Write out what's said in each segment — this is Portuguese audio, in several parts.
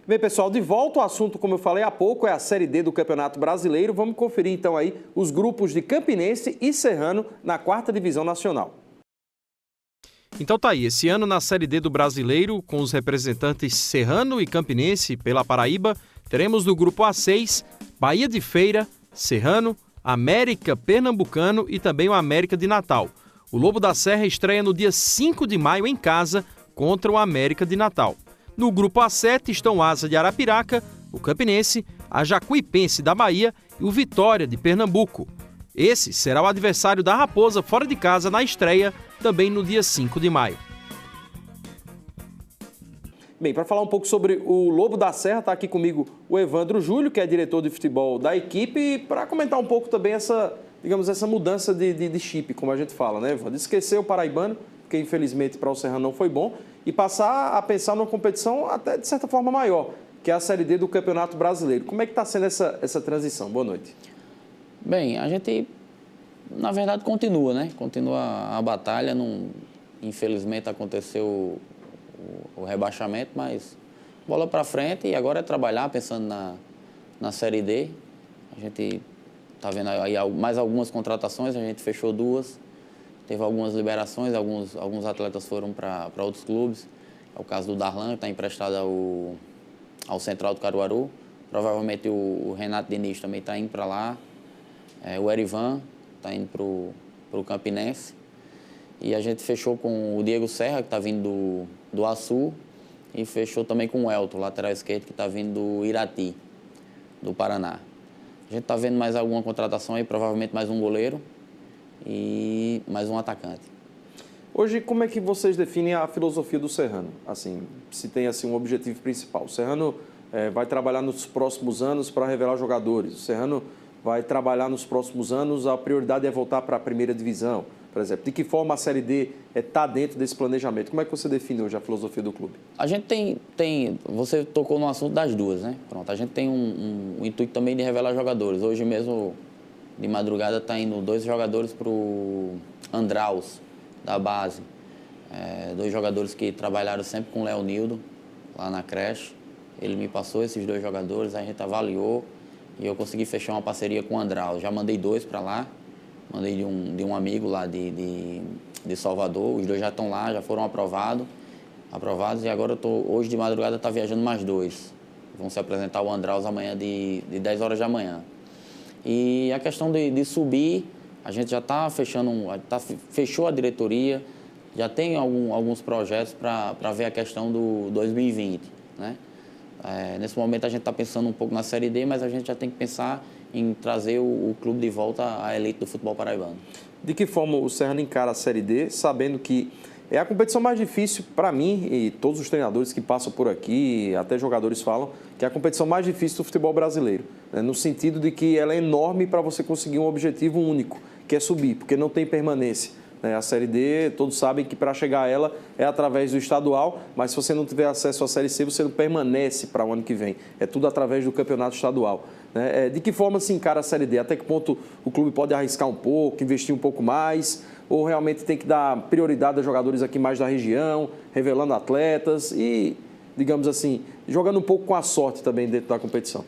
Bem, pessoal, de volta, o assunto, como eu falei há pouco, é a Série D do Campeonato Brasileiro. Vamos conferir, então, aí os grupos de Campinense e Serrano na 4ª Divisão Nacional. Então tá aí, esse ano na Série D do Brasileiro, com os representantes Serrano e Campinense pela Paraíba, teremos no grupo A6, Bahia de Feira, Serrano, América Pernambucano e também o América de Natal. O Lobo da Serra estreia no dia 5 de maio em casa contra o América de Natal. No grupo A7 estão o Asa de Arapiraca, o Campinense, a Jacuipense da Bahia e o Vitória de Pernambuco. Esse será o adversário da Raposa fora de casa na estreia, também no dia 5 de maio. Bem, para falar um pouco sobre o Lobo da Serra, está aqui comigo o Evandro Júlio, que é diretor de futebol da equipe, e para comentar um pouco também essa mudança de chip, como a gente fala, né, Evandro? Esquecer o paraibano, porque infelizmente para o Serrano não foi bom, e passar a pensar numa competição até de certa forma maior, que é a Série D do Campeonato Brasileiro. Como é que está sendo essa transição? Boa noite. Bem, a gente, na verdade, continua, né? Continua a batalha. Não, infelizmente, aconteceu o rebaixamento, mas bola para frente e agora é trabalhar pensando na Série D. A gente está vendo aí mais algumas contratações, a gente fechou 2. Teve algumas liberações, alguns atletas foram para outros clubes. É o caso do Darlan, que está emprestado ao Central do Caruaru. Provavelmente o Renato Diniz também está indo para lá. O Erivan está indo para o Campinense. E a gente fechou com o Diego Serra, que está vindo do Açu. E fechou também com o Elton, lateral esquerdo, que está vindo do Irati, do Paraná. A gente está vendo mais alguma contratação aí, provavelmente mais um goleiro e mais um atacante. Hoje, como é que vocês definem a filosofia do Serrano? Assim, se tem assim, um objetivo principal. O Serrano vai trabalhar nos próximos anos para revelar jogadores. O Serrano vai trabalhar nos próximos anos, a prioridade é voltar para a 1ª divisão, por exemplo. De que forma a Série D está dentro desse planejamento? Como é que você define hoje a filosofia do clube? A gente tem você tocou no assunto das duas, né? Pronto, a gente tem um intuito também de revelar jogadores. Hoje mesmo, de madrugada, está indo 2 jogadores para o Andraus, da base. 2 jogadores que trabalharam sempre com o Leonildo, lá na creche. Ele me passou esses 2 jogadores, a gente avaliou e eu consegui fechar uma parceria com o Andraus. Já mandei 2 para lá, mandei de um amigo lá de Salvador. Os 2 já estão lá, já foram aprovados e agora hoje de madrugada está viajando mais 2. Vão se apresentar o Andraus amanhã de 10 horas da manhã. E a questão de subir, a gente já está fechando, fechou a diretoria, já tem alguns projetos para ver a questão do 2020, né? Nesse momento a gente está pensando um pouco na Série D, mas a gente já tem que pensar em trazer o clube de volta à elite do futebol paraibano. De que forma o Serrano encara a Série D, sabendo que é a competição mais difícil para mim e todos os treinadores que passam por aqui, até jogadores falam, que é a competição mais difícil do futebol brasileiro, né? No sentido de que ela é enorme para você conseguir um objetivo único, que é subir, porque não tem permanência. A Série D, todos sabem que para chegar a ela é através do estadual, mas se você não tiver acesso à Série C, você não permanece para o ano que vem. É tudo através do campeonato estadual. De que forma se encara a Série D? Até que ponto o clube pode arriscar um pouco, investir um pouco mais? Ou realmente tem que dar prioridade a jogadores aqui mais da região, revelando atletas e, digamos assim, jogando um pouco com a sorte também dentro da competição?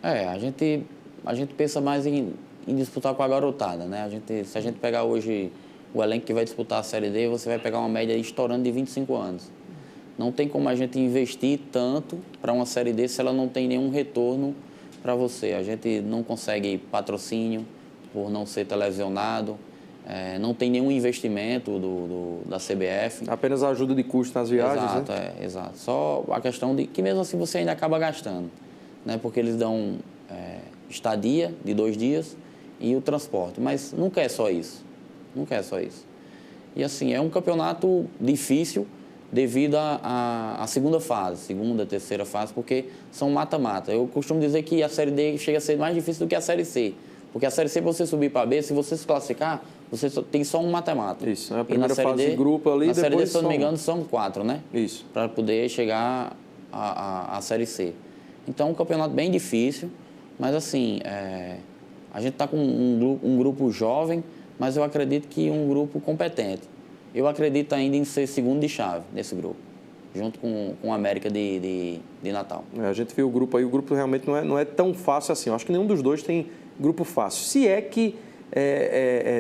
A gente pensa mais em disputar com a garotada, né? Se a gente pegar hoje o elenco que vai disputar a Série D, você vai pegar uma média estourando de 25 anos. Não tem como a gente investir tanto para uma Série D se ela não tem nenhum retorno para você. A gente não consegue patrocínio por não ser televisionado, não tem nenhum investimento da CBF. Apenas a ajuda de custo nas viagens, exato, né? Exato. Só a questão de que mesmo assim você ainda acaba gastando, né? Porque eles dão estadia de 2 dias e o transporte, mas nunca é só isso. Nunca é só isso. E assim, é um campeonato difícil devido à segunda fase, segunda, terceira fase, porque são mata-mata. Eu costumo dizer que a Série D chega a ser mais difícil do que a Série C. Porque a Série C, você subir para B, se você se classificar, você tem só um mata-mata. Isso, é a primeira fase de grupo ali, na Série D, depois se eu não me engano, são 4, né? Isso. Para poder chegar à Série C. Então, é um campeonato bem difícil, mas assim, a gente está com um grupo jovem, mas eu acredito que um grupo competente. Eu acredito ainda em ser segundo de chave nesse grupo. junto com o América de Natal. A gente viu o grupo aí, o grupo realmente não é tão fácil assim. Eu acho que nenhum dos dois tem grupo fácil. Se é que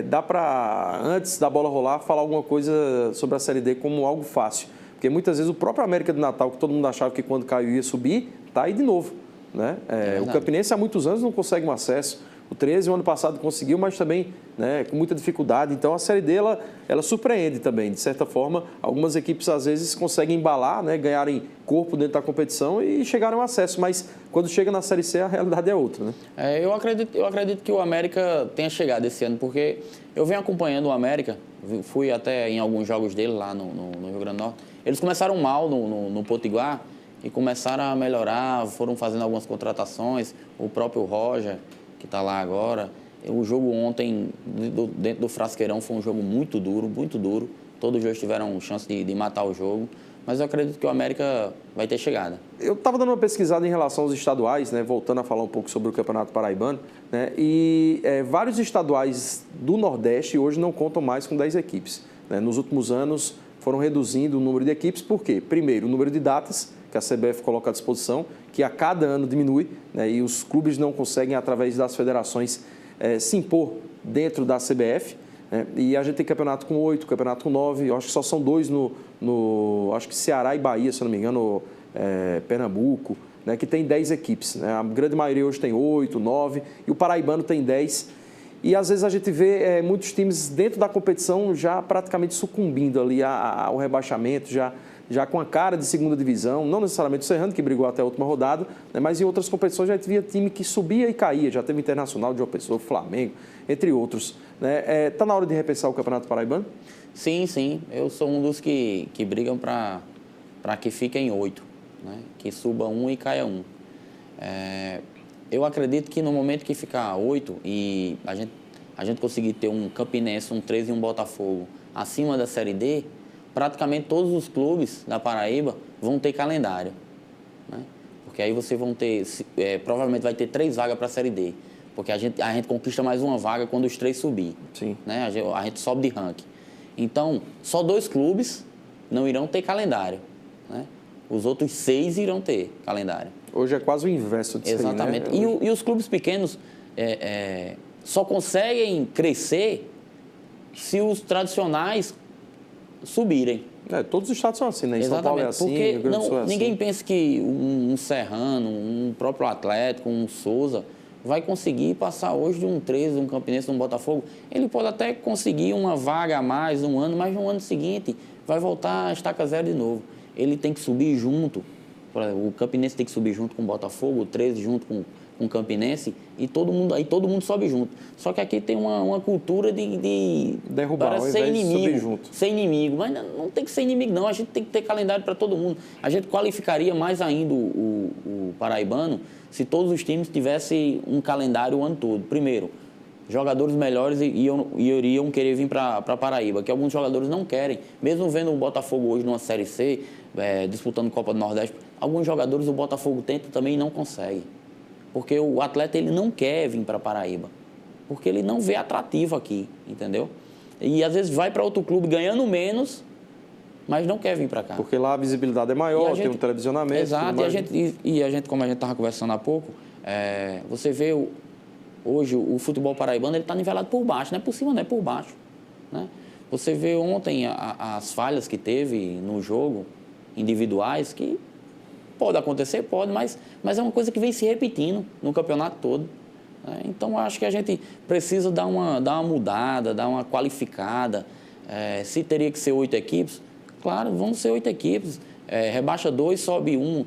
dá para, antes da bola rolar, falar alguma coisa sobre a Série D como algo fácil. Porque muitas vezes o próprio América de Natal, que todo mundo achava que quando caiu ia subir, está aí de novo. Né? O Campinense há muitos anos não consegue um acesso. O 13, o ano passado, conseguiu, mas também, né, com muita dificuldade. Então, a Série D, ela surpreende também. De certa forma, algumas equipes, às vezes, conseguem embalar, né, ganharem corpo dentro da competição e chegarem ao acesso. Mas, quando chega na Série C, a realidade é outra. Né? Eu acredito que o América tenha chegado esse ano, porque eu venho acompanhando o América, fui até em alguns jogos dele lá no Rio Grande do Norte. Eles começaram mal no Potiguar e começaram a melhorar, foram fazendo algumas contratações. O próprio Roger, que está lá agora. O jogo ontem, dentro do Frasqueirão, foi um jogo muito duro, muito duro. Todos os dois tiveram chance de matar o jogo. Mas eu acredito que o América vai ter chegada. Eu estava dando uma pesquisada em relação aos estaduais, né, voltando a falar um pouco sobre o Campeonato Paraibano, né, e vários estaduais do Nordeste hoje não contam mais com 10 equipes. Né. Nos últimos anos foram reduzindo o número de equipes, por quê? Primeiro, o número de datas que a CBF coloca à disposição, que a cada ano diminui, né, e os clubes não conseguem, através das federações, se impor dentro da CBF. Né, e a gente tem campeonato com 8, campeonato com 9, eu acho que só são 2 acho que Ceará e Bahia, se não me engano, Pernambuco, né, que tem 10 equipes. Né, a grande maioria hoje tem 8, 9, e o Paraibano tem 10. E às vezes a gente vê muitos times dentro da competição já praticamente sucumbindo ali ao rebaixamento, já com a cara de segunda divisão, não necessariamente o Serrano, que brigou até a última rodada, né, mas em outras competições já via time que subia e caía, já teve Internacional de João Pessoa, Flamengo, entre outros. Está na hora de repensar o Campeonato Paraibano? Sim, sim. Eu sou um dos que brigam para que fiquem 8, né? Que suba 1 e caia 1. Eu acredito que no momento que ficar 8 e a gente conseguir ter um Campinense, um 13 e um Botafogo acima da Série D, praticamente todos os clubes da Paraíba vão ter calendário. Né? Porque aí vocês vão ter, provavelmente vai ter 3 vagas para a Série D. Porque a gente conquista mais uma vaga quando os 3 subir. Sim. Né? A gente sobe de ranking. Então, só 2 clubes não irão ter calendário. Né? Os outros 6 irão ter calendário. Hoje é quase o inverso disso. Exatamente. Aí, né? E os clubes pequenos só conseguem crescer se os tradicionais subirem. Todos os estados são assim, né? Em São Paulo é assim, porque Rio Grande do Sul é assim. Ninguém pensa que um Serrano, um próprio Atlético, um Souza, vai conseguir passar hoje de um 13, um Campinense, um Botafogo. Ele pode até conseguir uma vaga a mais um ano, mas no ano seguinte vai voltar a estaca zero de novo. Ele tem que subir junto. O Campinense tem que subir junto com o Botafogo, o 13 junto com o Campinense, e todo mundo sobe junto. Só que aqui tem uma cultura de derrubar, ao ser invés de subir junto. Ser inimigo. Mas não tem que ser inimigo, não. A gente tem que ter calendário para todo mundo. A gente qualificaria mais ainda o paraibano se todos os times tivessem um calendário o ano todo. Primeiro, jogadores melhores iriam querer vir para Paraíba, que alguns jogadores não querem. Mesmo vendo o Botafogo hoje numa Série C, disputando Copa do Nordeste, alguns jogadores o Botafogo tenta também e não consegue. Porque o atleta ele não quer vir para Paraíba. Porque ele não vê atrativo aqui, entendeu? E às vezes vai para outro clube ganhando menos, mas não quer vir para cá. Porque lá a visibilidade é maior, tem um televisionamento. Exato, e a gente, como a gente estava conversando há pouco, você vê hoje o futebol paraibano ele está nivelado por baixo, não é por cima, não é por baixo. Né? Você vê ontem as falhas que teve no jogo, individuais, que pode acontecer, pode, mas é uma coisa que vem se repetindo no campeonato todo. Né? Então, acho que a gente precisa dar uma mudada, dar uma qualificada. Se teria que ser 8 equipes, claro, vão ser 8 equipes. Rebaixa 2, sobe 1.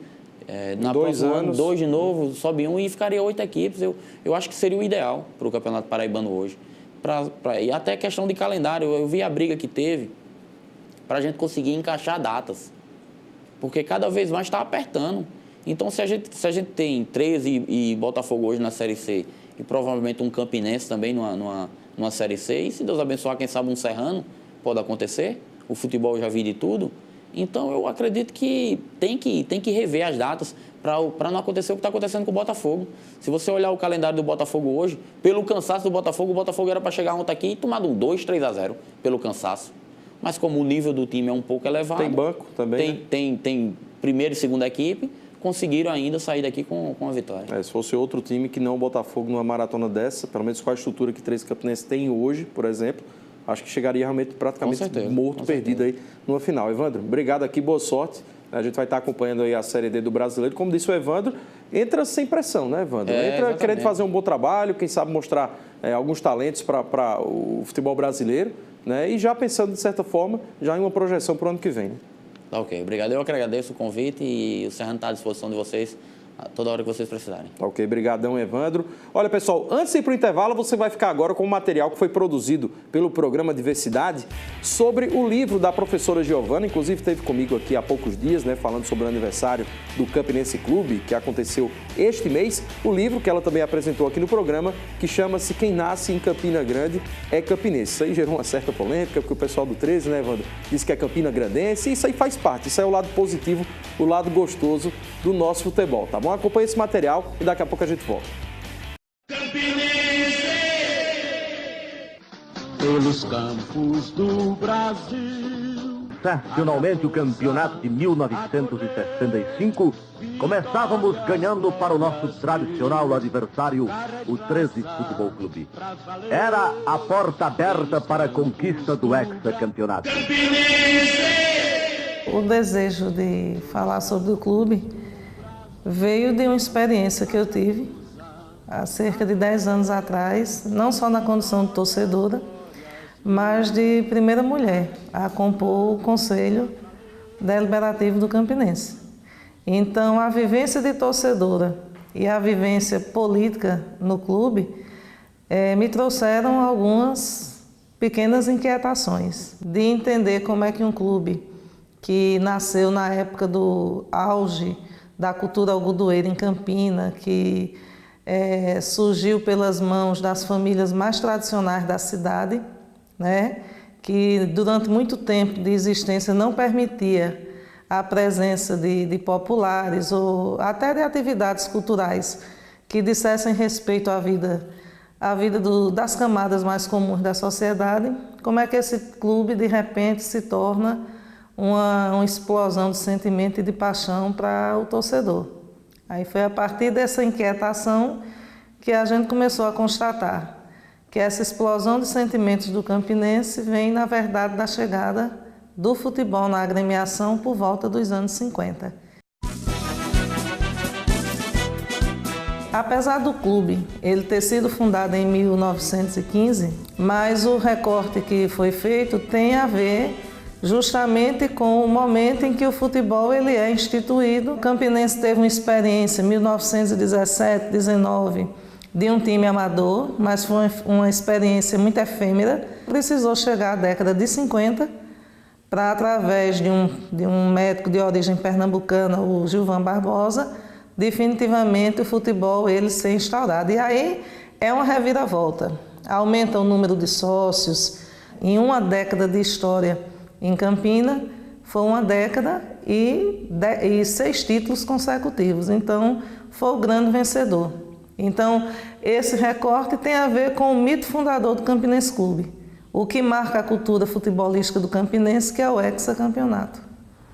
Na próxima ano, 2 de novo, sobe 1 e ficaria 8 equipes. Eu acho que seria o ideal para o Campeonato Paraibano hoje. E até questão de calendário, eu vi a briga que teve para a gente conseguir encaixar datas. Porque cada vez mais está apertando. Então, se a gente tem 13 e Botafogo hoje na Série C e provavelmente um Campinense também numa Série C, e se Deus abençoar, quem sabe um Serrano, pode acontecer. O futebol já vi de tudo. Então, eu acredito que tem que rever as datas para não acontecer o que está acontecendo com o Botafogo. Se você olhar o calendário do Botafogo hoje, pelo cansaço do Botafogo, o Botafogo era para chegar ontem aqui e tomar um 2, 3-0 pelo cansaço. mas como o nível do time é um pouco elevado... Tem banco também, Tem primeira e segunda equipe, conseguiram ainda sair daqui com a vitória. Se fosse outro time que não o Botafogo numa maratona dessa, pelo menos com a estrutura que 13 Campinense tem hoje, por exemplo, acho que chegaria realmente praticamente morto, perdido aí numa final. Evandro, obrigado aqui, boa sorte. A gente vai estar acompanhando aí a Série D do Brasileiro. Como disse o Evandro, entra sem pressão, né, Evandro? Entra exatamente, querendo fazer um bom trabalho, quem sabe mostrar alguns talentos para o futebol brasileiro, né? E já pensando, de certa forma, já em uma projeção para o ano que vem. Né? Tá ok, obrigado. Eu que agradeço o convite e o Serrano está à disposição de vocês toda hora que vocês precisarem. Tá ok, brigadão, Evandro. Olha, pessoal, antes de ir para o intervalo, você vai ficar agora com um material que foi produzido pelo programa Diversidade sobre o livro da professora Giovana, inclusive esteve comigo aqui há poucos dias, né, falando sobre o aniversário do Campinense Clube, que aconteceu este mês. O livro que ela também apresentou aqui no programa, que chama-se Quem Nasce em Campina Grande é Campinense. Isso aí gerou uma certa polêmica, porque o pessoal do 13, né, Evandro, disse que é Campina Grandense, e isso aí faz parte, isso é o lado positivo, o lado gostoso do nosso futebol, tá bom? Acompanhe esse material e daqui a pouco a gente volta. Pelos campos do Brasil. Excepcionalmente o campeonato de 1965, começávamos ganhando para o nosso tradicional adversário, o 13 Futebol Clube. Era a porta aberta para a conquista do hexacampeonato. O desejo de falar sobre o clube veio de uma experiência que eu tive há cerca de 10 anos atrás, não só na condição de torcedora, mas de primeira mulher a compor o Conselho Deliberativo do Campinense. Então, a vivência de torcedora e a vivência política no clube me trouxeram algumas pequenas inquietações de entender como é que um clube que nasceu na época do auge da cultura algodoeira em Campina, que surgiu pelas mãos das famílias mais tradicionais da cidade, né, que durante muito tempo de existência não permitia a presença de populares ou até de atividades culturais que dissessem respeito à vida das camadas mais comuns da sociedade. Como é que esse clube, de repente, se torna uma explosão de sentimento e de paixão para o torcedor? Aí foi a partir dessa inquietação que a gente começou a constatar que essa explosão de sentimentos do campinense vem, na verdade, da chegada do futebol na agremiação por volta dos anos 50. Apesar do clube ele ter sido fundado em 1915, mas o recorte que foi feito tem a ver justamente com o momento em que o futebol ele é instituído. O Campinense teve uma experiência em 1917, 19, de um time amador, mas foi uma experiência muito efêmera. Precisou chegar à década de 50 para, através de um médico de origem pernambucana, o Gilvan Barbosa, definitivamente o futebol ele ser instaurado. E aí é uma reviravolta. Aumenta o número de sócios. Em uma década de história em Campina, foi uma década e 6 títulos consecutivos. Então, foi o grande vencedor. Então, esse recorte tem a ver com o mito fundador do Campinense Clube, o que marca a cultura futebolística do Campinense, que é o hexacampeonato.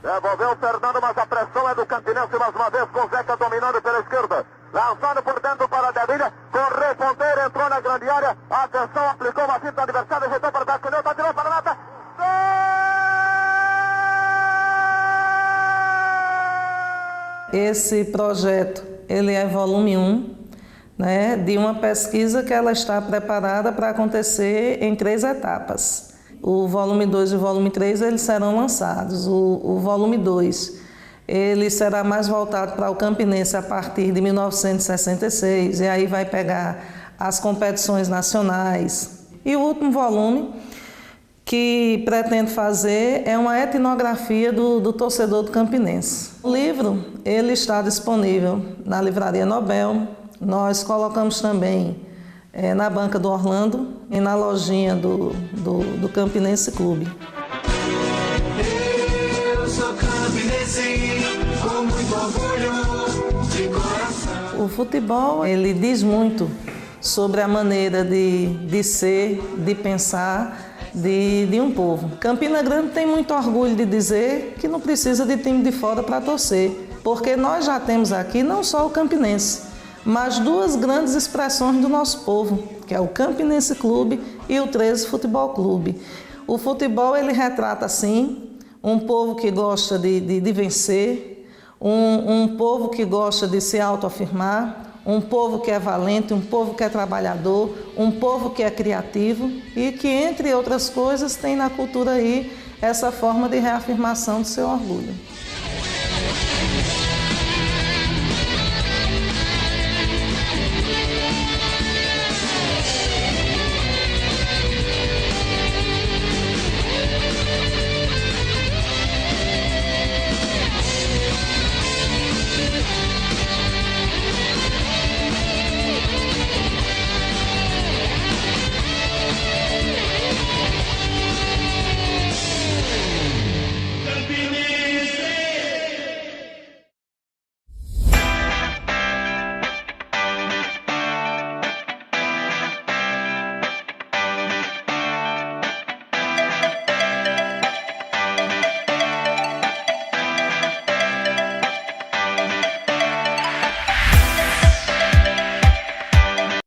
Devolveu o Fernando, mas a pressão é do Campinense mais uma vez, com o Zeca dominando pela esquerda. Lançando por dentro para a Devilha, correu ponteiro, entrou na grande área. Atenção, aplicou uma fita adversária, ajeitou para trás, correu, tirou para a meta. Esse projeto ele é volume 1, né, de uma pesquisa que ela está preparada para acontecer em 3 etapas. O volume 2 e o volume 3 eles serão lançados. O volume 2 ele será mais voltado para o Campinense a partir de 1966, e aí vai pegar as competições nacionais. E o último volume que pretendo fazer é uma etnografia do torcedor do Campinense. O livro ele está disponível na Livraria Nobel. Nós colocamos também na banca do Orlando e na lojinha do Campinense Clube. Eu sou campinense, com muito orgulho de coração. O futebol ele diz muito sobre a maneira de ser, de pensar de um povo. Campina Grande tem muito orgulho de dizer que não precisa de time de fora para torcer, porque nós já temos aqui não só o campinense, mas duas grandes expressões do nosso povo, que é o Campinense Clube e o 13 Futebol Clube. O futebol, ele retrata, sim, um povo que gosta de vencer, um povo que gosta de se autoafirmar, um povo que é valente, um povo que é trabalhador, um povo que é criativo e que, entre outras coisas, tem na cultura aí essa forma de reafirmação do seu orgulho.